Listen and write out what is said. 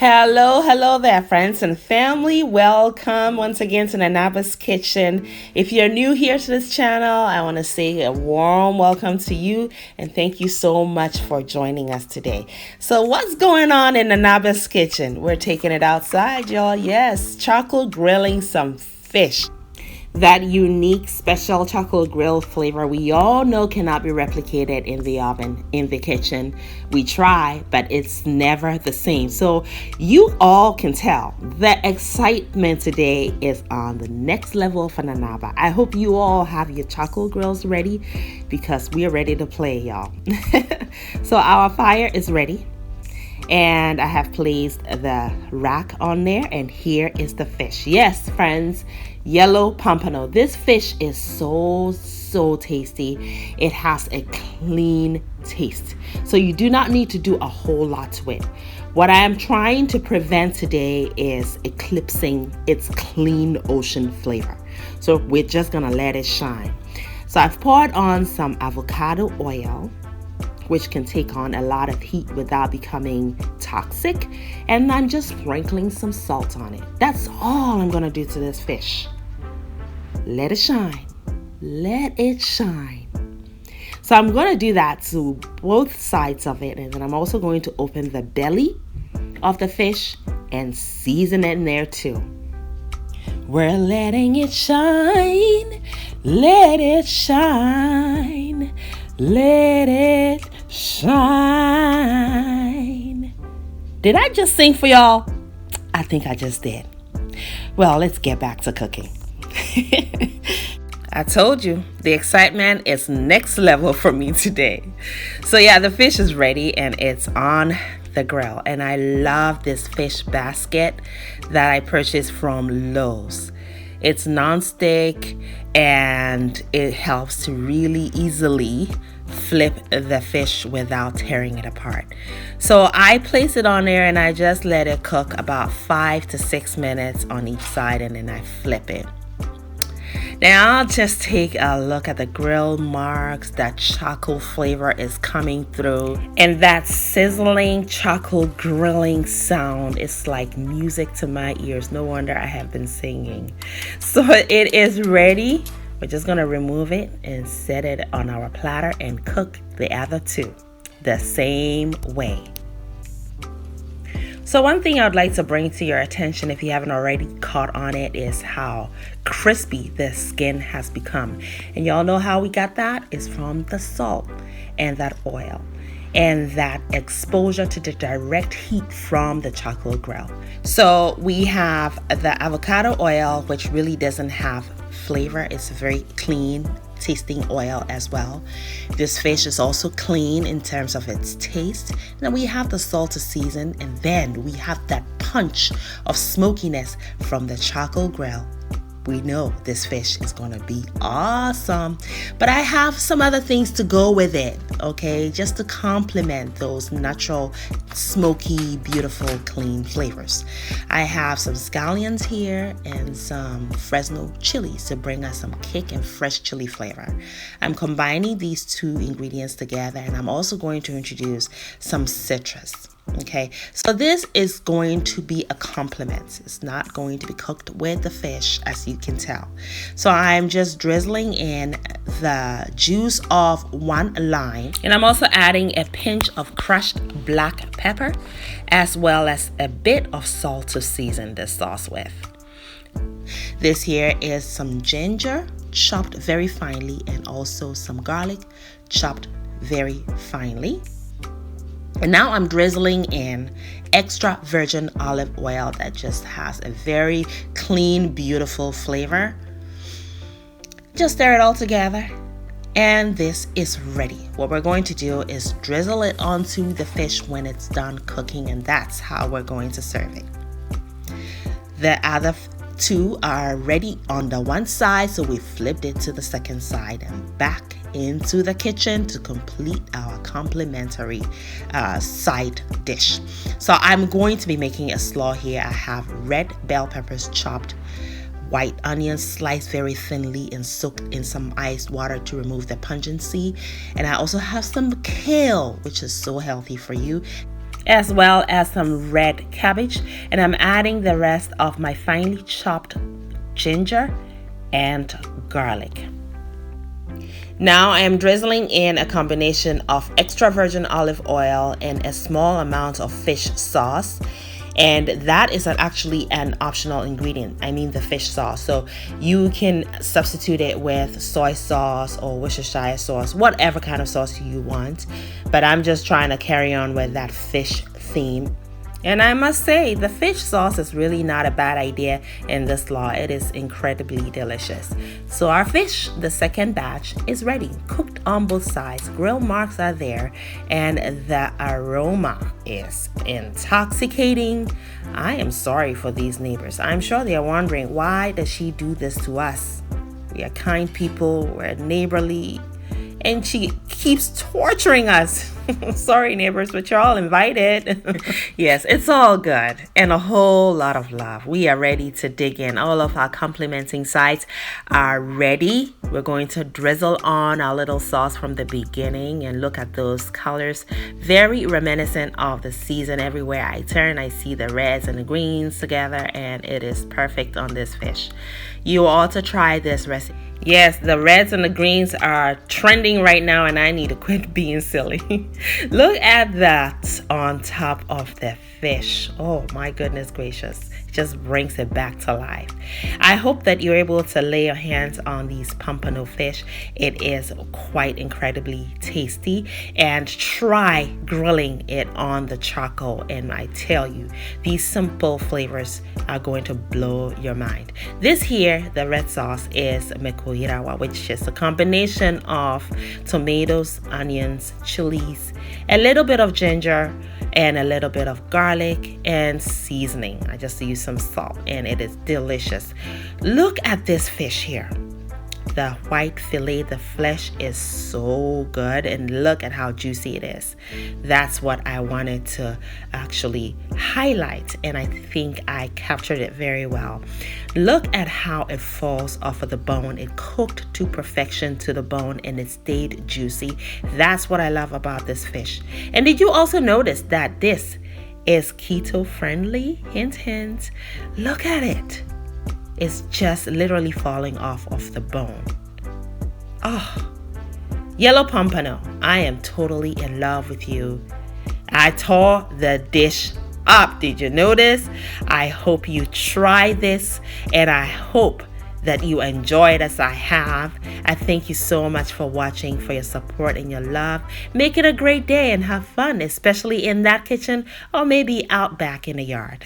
Hello there, friends and family. Welcome once again to Nanaba's Kitchen. If you're new here to this channel, I want to say a warm welcome to you and thank you so much for joining us today. So what's going on in Nanaba's Kitchen? We're taking it outside, y'all. Yes, CharCoal grilling some fish. That unique special charcoal grill flavor we all know cannot be replicated in the oven, in the kitchen. We try, but it's never the same. So you all can tell the excitement today is on the next level for Nanaba. I hope you all have your charcoal grills ready because we are ready to play, y'all. So our fire is ready. And I have placed the rack on there, and here is the fish. Yes, friends, yellow pompano. This fish is so tasty. It has a clean taste, so you do not need to do a whole lot to it. What I am trying to prevent today is eclipsing its clean ocean flavor. So we're just gonna let it shine. So I've poured on some avocado oil, which can take on a lot of heat without becoming toxic. And I'm just sprinkling some salt on it. That's all I'm gonna do to this fish. Let it shine. Let it shine. So I'm gonna do that to both sides of it. And then I'm also going to open the belly of the fish and season it in there too. We're letting it shine. Let it shine. Let it shine. Did I just sing for y'all? I think I just did. Well, let's get back to cooking. I told you the excitement is next level for me today. So yeah, the fish is ready and it's on the grill. And I love this fish basket that I purchased from Lowe's. It's non-stick and it helps to really easily flip the fish without tearing it apart. So I place it on there and I just let it cook about 5 to 6 minutes on each side, and then I flip it. Now I'll just take a look at the grill marks. That charcoal flavor is coming through, and that sizzling charcoal grilling sound is like music to my ears. No wonder I have been singing. So it is ready. We're just gonna remove it and set it on our platter and cook the other two the same way. So one thing I would like to bring to your attention, if you haven't already caught on it, is how crispy the skin has become. And y'all know how we got that? It's from the salt and that oil and that exposure to the direct heat from the charcoal grill. So we have the avocado oil, which really doesn't have flavor. It's very clean tasting oil as well. This fish is also clean in terms of its taste. And then we have the salt to season, and then we have that punch of smokiness from the charcoal grill. We know this fish is gonna be awesome, but I have some other things to go with it, okay, just to complement those natural, smoky, beautiful, clean flavors. I have some scallions here and some Fresno chilies to bring us some kick and fresh chili flavor. I'm combining these two ingredients together, and I'm also going to introduce some citrus. Okay, so this is going to be a complement. It's not going to be cooked with the fish, as you can tell. So I'm just drizzling in the juice of 1 lime, and I'm also adding a pinch of crushed black pepper as well as a bit of salt to season this sauce with. This here is some ginger chopped very finely, and also some garlic chopped very finely. And now I'm drizzling in extra virgin olive oil that just has a very clean, beautiful flavor. Just stir it all together, and this is ready. What we're going to do is drizzle it onto the fish when it's done cooking, and that's how we're going to serve it. The other two are ready on the one side, so we flipped it to the second side and back into the kitchen to complete our complimentary side dish. So I'm going to be making a slaw here. I have red bell peppers chopped, white onions sliced very thinly and soaked in some iced water to remove the pungency. And I also have some kale, which is so healthy for you. as well as some red cabbage, and I'm adding the rest of my finely chopped ginger and garlic. Now I am drizzling in a combination of extra virgin olive oil and a small amount of fish sauce. And that is actually an optional ingredient. I mean the fish sauce. So you can substitute it with soy sauce or Worcestershire sauce, whatever kind of sauce you want. But I'm just trying to carry on with that fish theme. And I must say, the fish sauce is really not a bad idea in this slaw. It is incredibly delicious. So our fish, the second batch, is ready, cooked on both sides. Grill marks are there, and the aroma is intoxicating. I am sorry for these neighbors. I'm sure they are wondering, why does she do this to us? We are kind people, we're neighborly, and she keeps torturing us. Sorry, neighbors, but you're all invited. Yes, it's all good and a whole lot of love. We are ready to dig in. All of our complementing sides are ready. We're going to drizzle on our little sauce from the beginning, and look at those colors. Very reminiscent of the season. Everywhere I turn, I see the reds and the greens together, and it is perfect on this fish. You ought to try this recipe. Yes, the reds and the greens are trending right now, and I need to quit being silly. Look at that on top of the fish. Oh my goodness gracious. It just brings it back to life. I hope that you're able to lay your hands on these pompano fish. It is quite incredibly tasty, and try grilling it on the charcoal. And I tell you, these simple flavors are going to blow your mind. This here, the red sauce, is mekoirawa, which is a combination of tomatoes, onions, chilies, a little bit of ginger, and a little bit of garlic and seasoning. I just use some salt, and it is delicious. Look at this fish here. The white fillet, the flesh is so good, and look at how juicy it is. That's what I wanted to actually highlight, and I think I captured it very well. Look at how it falls off of the bone. It cooked to perfection to the bone, and it stayed juicy. That's what I love about this fish. And did you also notice that this is keto friendly? Hint, hint. Look at it. It's just literally falling off of the bone. Oh, yellow pompano. I am totally in love with you. I tore the dish up. Did you notice? I hope you try this, and I hope that you enjoy it as I have. I thank you so much for watching, for your support and your love. Make it a great day and have fun, especially in that kitchen or maybe out back in the yard.